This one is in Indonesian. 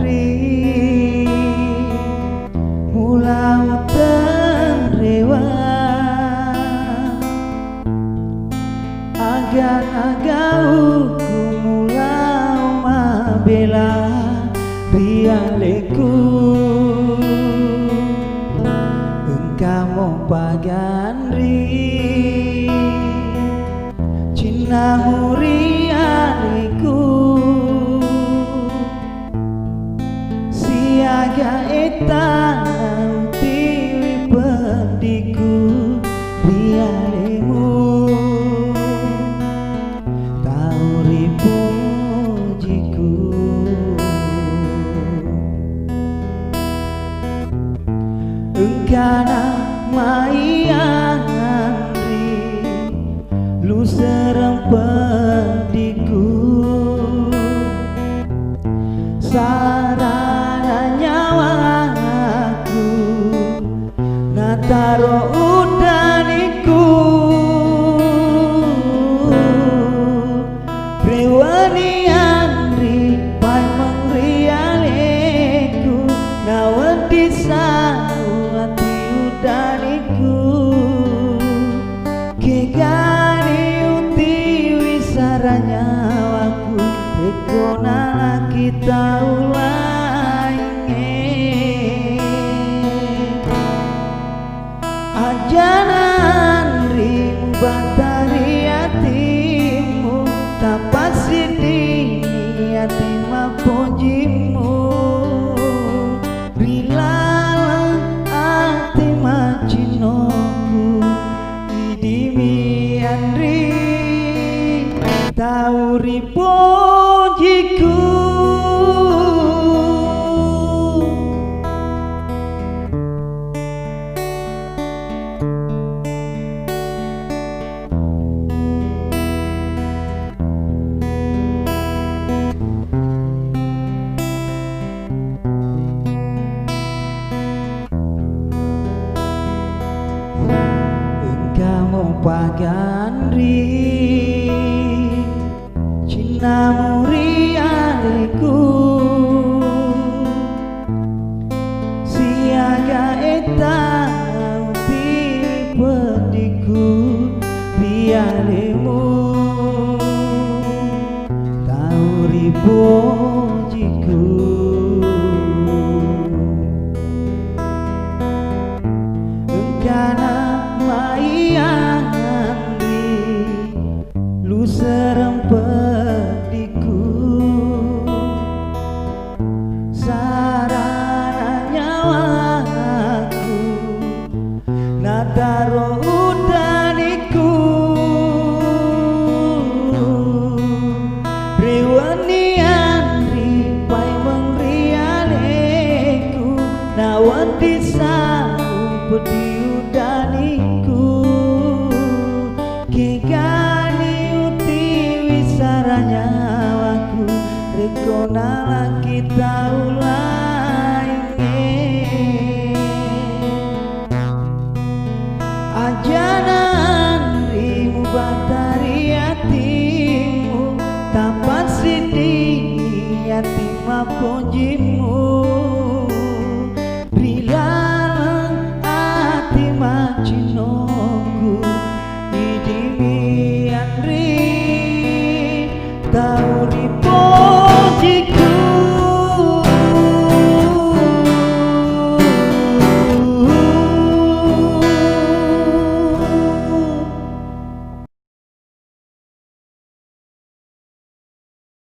ri mulau tenrewa agar-agar mulau mabela rialeku engkau pagan ri cinamu rialeku siaga etang tiwi pendiku rialemu tahu ripujiku engkana maiandri lu serempediku sarana nyawaku nataro udaniku priwani andri pai mengrialeku nawan disau hati udaniku kegani uti wisaranya waku rekonala kita ulangi ajaran rimu bantari hatimu tanpa sini hati mapojimu rilalang hati macinoku idimi andri tahu ripojiku engkau pagan ri cinamu rialeku siaga etang tipediku rialemu tahu ripojiku engkana maiandri lu serempediku sarana nyawaku nataro udaniku rewani andri pai mengrialeku nawan disau pedi udaniku kegani uti wisaranya waku rekonala kita ulangi ajaran rimu bantari hatimu tanpa sini hati mapojimu rilalang hati macinoku idimi andri tahu